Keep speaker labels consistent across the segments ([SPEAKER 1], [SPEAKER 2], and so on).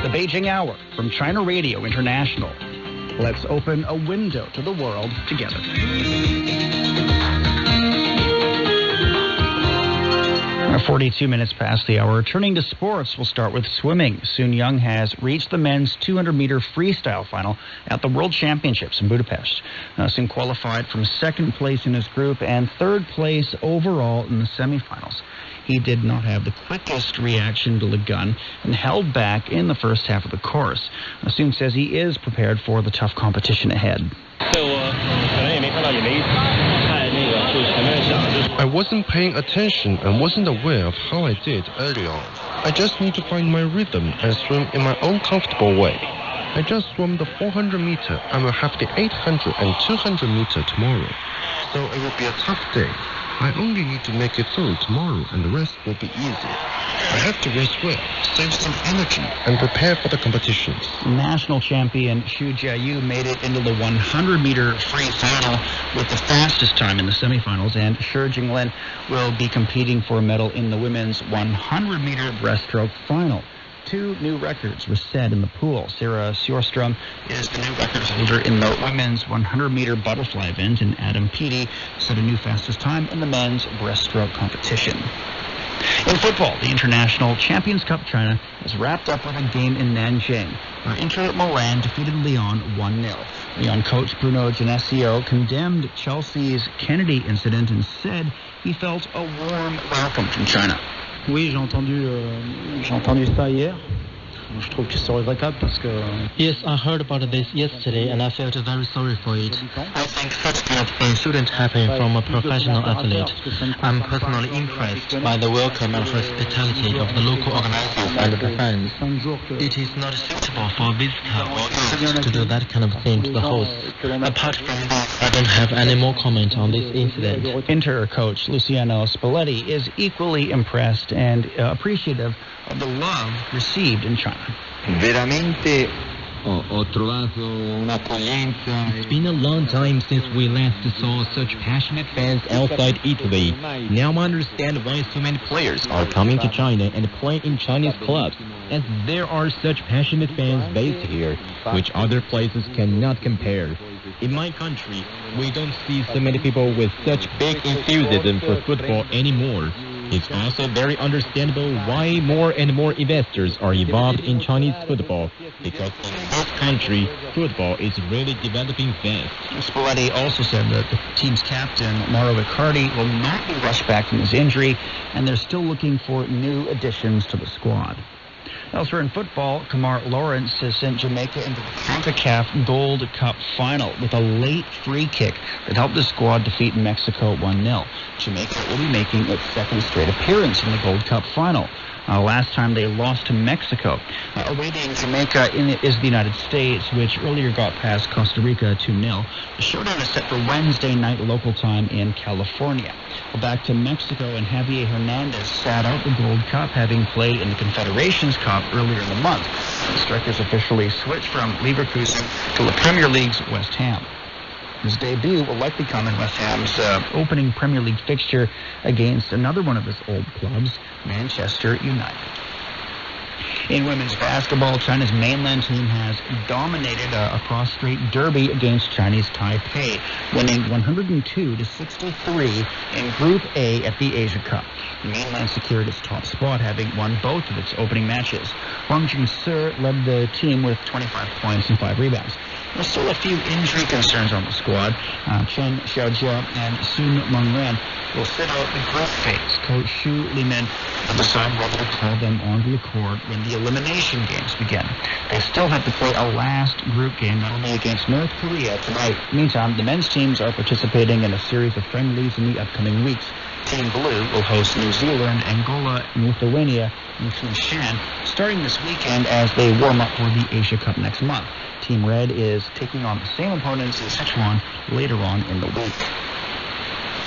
[SPEAKER 1] The Beijing Hour from China Radio International. Let's open a window to the world together. 42 minutes past the hour. Turning to sports, we'll start with swimming. Sun Young has reached the men's 200-meter freestyle final at the World Championships in Budapest. Sun qualified from second place in his group and third place overall in the semifinals. He did not have the quickest reaction to the gun and held back in the first half of the course. Sun says he is prepared for the tough competition ahead.
[SPEAKER 2] I wasn't paying attention and wasn't aware of how I did early on. I just need to find my rhythm and swim in my own comfortable way. I just swam the 400 meter and will have the 800 and 200 meter tomorrow. So it will be a tough day. I only need to make it through tomorrow and the rest will be easy. I have to rest well, save some energy, and prepare for the competitions.
[SPEAKER 1] National champion Xu Jiayu made it into the 100-meter free final with the fastest time in the semifinals, and Shi Jinglin will be competing for a medal in the women's 100-meter breaststroke final. Two new records were set in the pool. Sarah Sjöström is the new record holder in the women's 100-meter butterfly event, and Adam Peaty set a new fastest time in the men's breaststroke competition. In football, the International Champions Cup China is wrapped up with a game in Nanjing, where Inter Milan defeated Lyon 1-0. Lyon coach Bruno Genesio condemned Chelsea's Kennedy incident and said he felt a warm welcome from China.
[SPEAKER 3] Oui, j'ai entendu ça hier. Je trouve que c'est regrettable parce que... Yes, I heard about this yesterday and I felt very sorry for it. I think such kind of thing shouldn't happen from a professional athlete. I'm personally impressed by the welcome and hospitality of the local organizers and the fans. It is not suitable for a visitor or guest to do that kind of thing to the hosts. Apart from this, I don't have any more comment on this incident.
[SPEAKER 1] Inter coach Luciano Spalletti is equally impressed and appreciative of the love received in China.
[SPEAKER 4] Veramente
[SPEAKER 5] It's been a long time since we last saw such passionate fans outside Italy. Now I understand why so many players are coming to China and playing in Chinese clubs, as there are such passionate fans based here, which other places cannot compare. In my country, we don't see so many people with such big enthusiasm for football anymore. It's also very understandable why more and more investors are involved in Chinese football, because in this country, football is really developing fast.
[SPEAKER 1] Spalletti also said that the team's captain, Mauro Icardi, will not be rushed back from his injury, and they're still looking for new additions to the squad. Elsewhere in football, Kamar Lawrence has sent Jamaica into the CONCACAF Gold Cup final with a late free kick that helped the squad defeat Mexico 1-0. Jamaica will be making its second straight appearance in the Gold Cup final. Last time they lost to Mexico. Awaiting Jamaica is the United States, which earlier got past Costa Rica 2-0. The showdown is set for Wednesday night local time in California. Well, back to Mexico, and Javier Hernandez sat out the Gold Cup, having played in the Confederations Cup earlier in the month. The strikers officially switched from Leverkusen to the Premier League's West Ham. His debut will likely come in West Ham's opening Premier League fixture against another one of his old clubs, Manchester United. In women's basketball, China's mainland team has dominated a cross-strait derby against Chinese Taipei, winning 102-63 in Group A at the Asia Cup. The mainland secured its top spot, having won both of its opening matches. Wang Jingse led the team with 25 points and 5 rebounds. There's still a few injury concerns on the squad. Chen Xiaojia and Sun Mengren will sit out the group phase. Coach Xu Limin will decide whether to call them onto the court when the elimination games begin. They still have to play a last group game that will be against North Korea tonight. Meantime, the men's teams are participating in a series of friendlies in the upcoming weeks. Team Blue will host New Zealand, Angola, and Lithuania in Kunshan starting this weekend as they warm up for the Asia Cup next month. Team Red is taking on the same opponents as Sichuan later on in the week.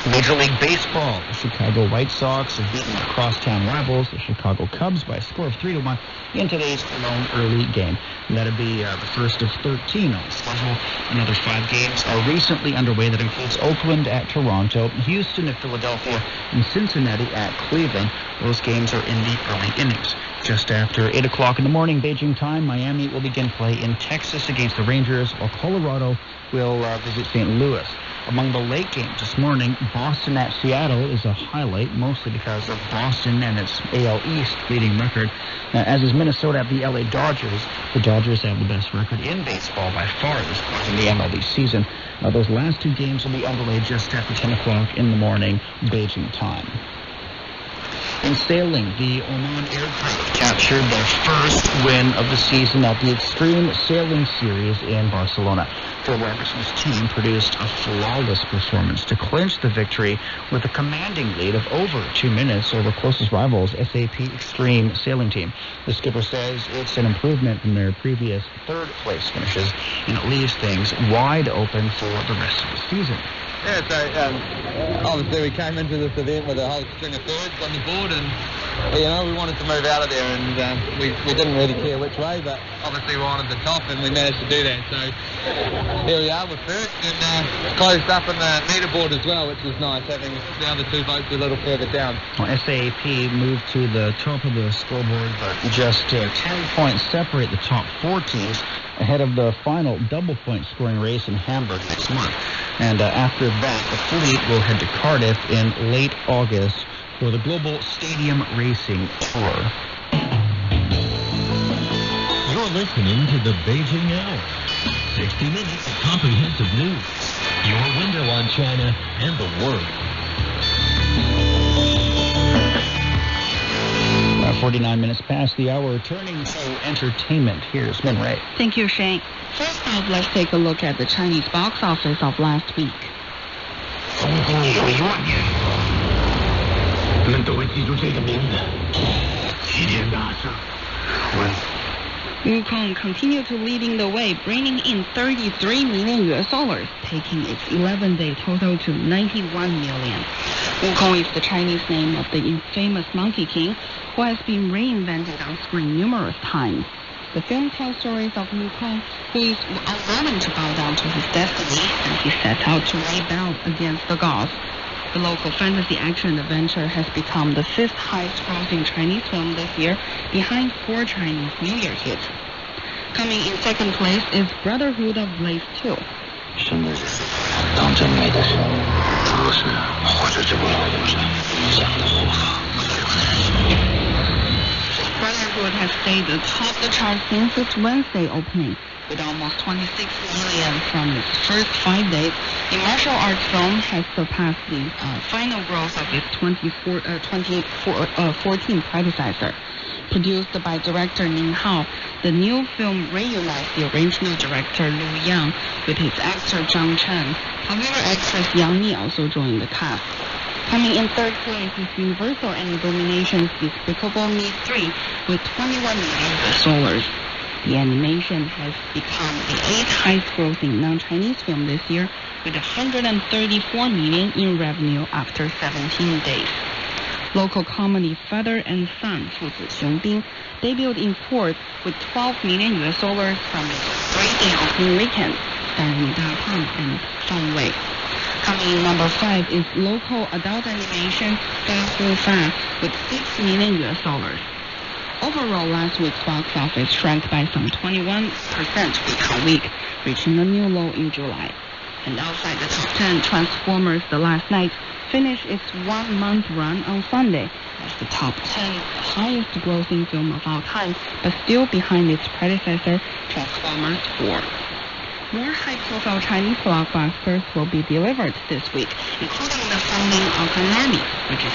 [SPEAKER 1] Major League Baseball, the Chicago White Sox have beaten their crosstown rivals, the Chicago Cubs, by a score of 3-1 in today's lone early game. And that'll be the first of 13 on the schedule. Another 5 games are recently underway. That includes Oakland at Toronto, Houston at Philadelphia, and Cincinnati at Cleveland. Those games are in the early innings. Just after 8 o'clock in the morning, Beijing time, Miami will begin play in Texas against the Rangers, while Colorado will visit St. Louis. Among the late games this morning, Boston at Seattle is a highlight, mostly because of Boston and its AL East leading record. As is Minnesota at the LA Dodgers. The Dodgers have the best record in baseball by far this point in the MLB season. Those last two games will be underway just after 10 o'clock in the morning, Beijing time. In sailing, the Oman Air Crew captured their first win of the season at the Extreme Sailing Series in Barcelona. Phil Robertson's team produced a flawless performance to clinch the victory with a commanding lead of over 2 minutes over closest rivals SAP Extreme Sailing Team. The skipper says it's an improvement from their previous third-place finishes, and it leaves things wide open for the rest of the season.
[SPEAKER 6] Yeah, so obviously we came into this event with a whole string of thirds on the board, and we wanted to move out of there, and we didn't really care which way, but obviously we wanted the top, and we managed to do that. So here we are with first, and closed up in the leaderboard as well, which was nice, having the other two boats a little further down.
[SPEAKER 1] Well, SAP moved to the top of the scoreboard, but just 10 points separate the top four teams ahead of the final double-point scoring race in Hamburg next month. And after that, the fleet will head to Cardiff in late August for the Global Stadium Racing Tour.
[SPEAKER 5] You're listening to the Beijing Hour. 60 minutes of comprehensive news. Your window on China and the world.
[SPEAKER 1] 49 minutes past the hour, turning to entertainment. Here's Min Ray.
[SPEAKER 7] Thank you, Shane. First off, let's take a look at the Chinese box office of last week. Wukong continued to leading the way, bringing in $33 million, taking its 11-day total to $91 million. Wukong is the Chinese name of the infamous Monkey King, who has been reinvented on screen numerous times. The film tells stories of Wukong, who is unwilling to bow down to his destiny, and he sets out to rebel against the gods. The local fantasy action adventure has become the 5th highest-grossing Chinese film this year, behind 4 Chinese New Year hits. Coming in second place is Brotherhood of Blaze 2. Brotherhood has stayed atop the charts since its Wednesday opening, with almost 26 million from its first 5 days. The martial arts film has surpassed the final gross of its 2014 predecessor. Produced by director Ning Hao, the new film reunites the original director Lu Yang with his actor Zhang Chen. Popular actress Yang Ni also joined the cast. Coming in third place is Universal and Illumination's Despicable Me 3 with $21 million. The animation has become the 8th highest-grossing non-Chinese film this year, with $134 million in revenue after 17 days. Local comedy Father and Son, 父子雄兵, debuted in fourth with $12 million from its 3-day opening weekend, starring Da Pang and Fang Wei. Coming in number 5 is local adult animation Da Hu Fa with $6 million. Overall, last week's box office shrank by some 21% week-on-week, reaching a new low in July. And outside the top 10, Transformers The Last Knight finished its 1-month run on Sunday as the top 10 highest-grossing film of all time, but still behind its predecessor, Transformers 4. More high-profile Chinese blockbusters will be delivered this week, including The Founding of an Army, which is